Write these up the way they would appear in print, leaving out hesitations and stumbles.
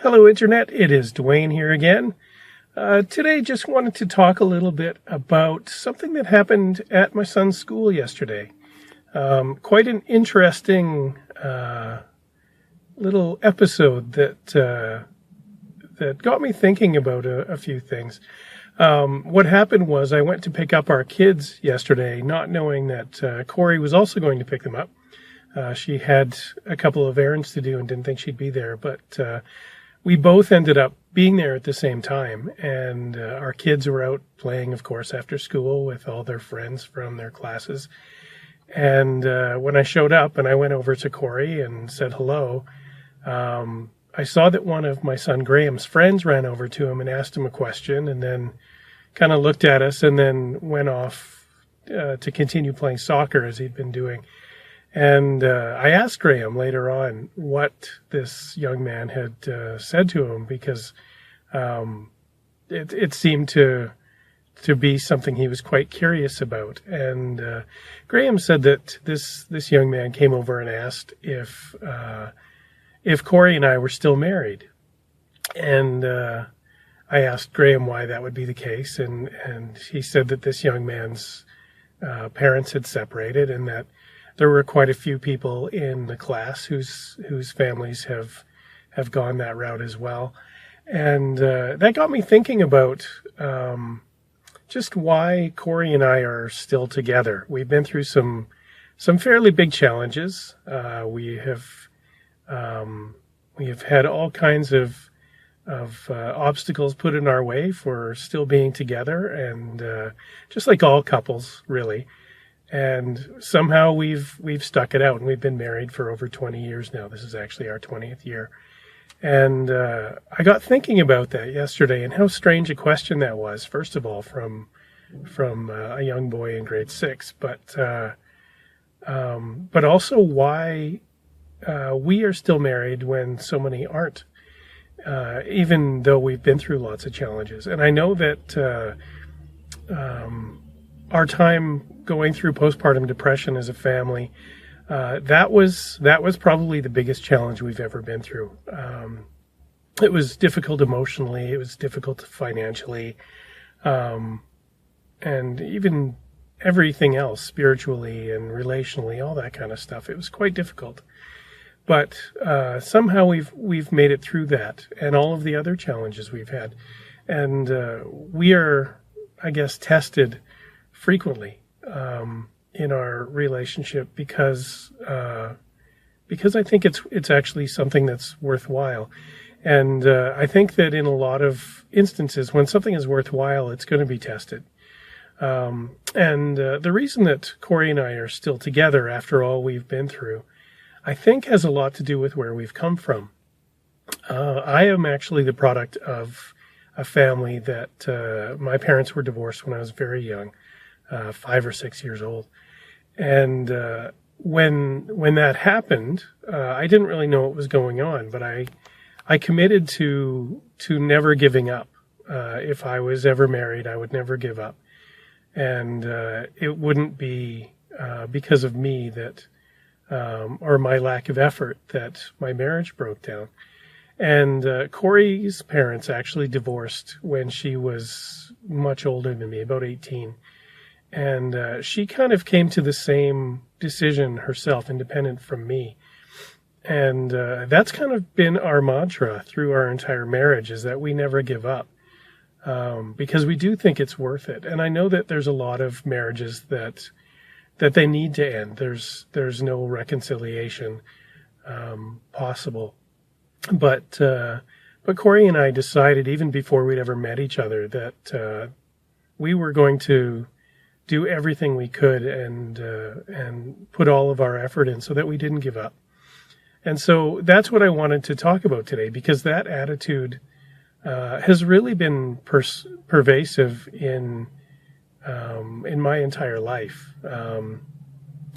Hello, Internet. It is Dwayne here again. Today, just wanted to talk a little bit about something that happened at my son's school yesterday. Quite an interesting little episode that got me thinking about a few things. What happened was I went to pick up our kids yesterday, not knowing that Corey was also going to pick them up. She had a couple of errands to do and didn't think she'd be there, but we both ended up being there at the same time, and our kids were out playing, of course, after school with all their friends from their classes. And when I showed up and I went over to Corey and said hello, I saw that one of my son Graham's friends ran over to him and asked him a question, and then kind of looked at us and then went off to continue playing soccer as he'd been doing. And I asked Graham later on what this young man had said to him, because it seemed to be something he was quite curious about. And Graham said that this young man came over and asked if Corey and I were still married. And I asked Graham why that would be the case, and he said that this young man's parents had separated, and that there were quite a few people in the class whose families have gone that route as well. And that got me thinking about just why Corey and I are still together. We've been through some fairly big challenges. We have had all kinds of obstacles put in our way for still being together, and just like all couples, really. And somehow we've stuck it out, and we've been married for over 20 years now. This is actually our 20th year. And I got thinking about that yesterday, and how strange a question that was, first of all, from a young boy in grade 6, but also why we are still married when so many aren't, even though we've been through lots of challenges. And I know that our time going through postpartum depression as a family, that was probably the biggest challenge we've ever been through. It was difficult emotionally, it was difficult financially, and even everything else, spiritually and relationally, all that kind of stuff. It was quite difficult. But somehow we've made it through that, and all of the other challenges we've had. And we are, I guess, tested frequently in our relationship because I think it's actually something that's worthwhile. And I think that in a lot of instances, when something is worthwhile, it's going to be tested. And the reason that Corey and I are still together after all we've been through, I think, has a lot to do with where we've come from. I am actually the product of a family that my parents were divorced when I was very young. 5 or 6 years old. And when that happened, I didn't really know what was going on, but I committed to never giving up. If I was ever married, I would never give up. And it wouldn't be because of me that, or my lack of effort, that my marriage broke down. And Corey's parents actually divorced when she was much older than me, about 18. And she kind of came to the same decision herself, independent from me. And that's kind of been our mantra through our entire marriage, is that we never give up, because we do think it's worth it. And I know that there's a lot of marriages that they need to end. There's no reconciliation possible. But Corey and I decided, even before we'd ever met each other, that we were going to do everything we could and put all of our effort in so that we didn't give up. And so that's what I wanted to talk about today, because that attitude has really been pervasive in my entire life.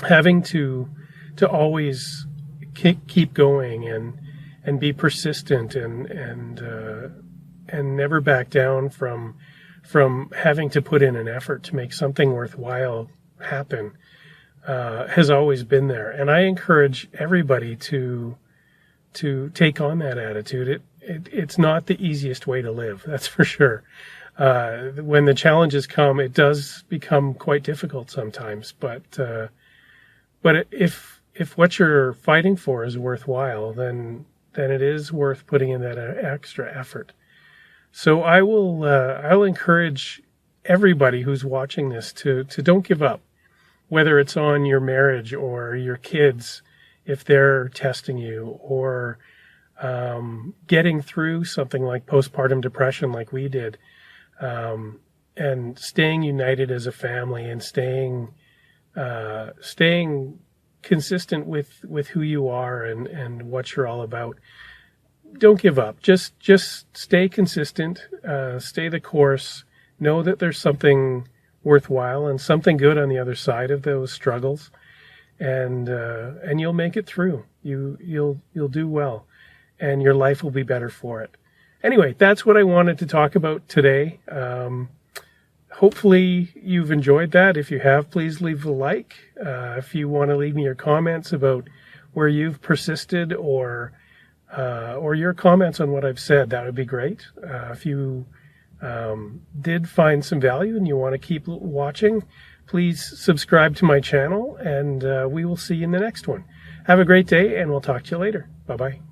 Having to always keep going and be persistent and never back down from having to put in an effort to make something worthwhile happen has always been there. And I encourage everybody to take on that attitude. it's not the easiest way to live, that's for sure. When the challenges come, it does become quite difficult sometimes. But if what you're fighting for is worthwhile, then it is worth putting in that extra effort. So I'll encourage everybody who's watching this to don't give up, whether it's on your marriage or your kids, if they're testing you, or getting through something like postpartum depression like we did, and staying united as a family, and staying consistent with who you are and what you're all about. Don't give up. Just stay consistent, stay the course. Know that there's something worthwhile and something good on the other side of those struggles, and you'll make it through. You'll do well, and your life will be better for it. Anyway, that's what I wanted to talk about today. Hopefully you've enjoyed that. If you have, please leave a like. If you want to leave me your comments about where you've persisted, or your comments on what I've said, that would be great. If you did find some value and you want to keep watching, please subscribe to my channel, and we will see you in the next one. Have a great day, and we'll talk to you later. Bye-bye.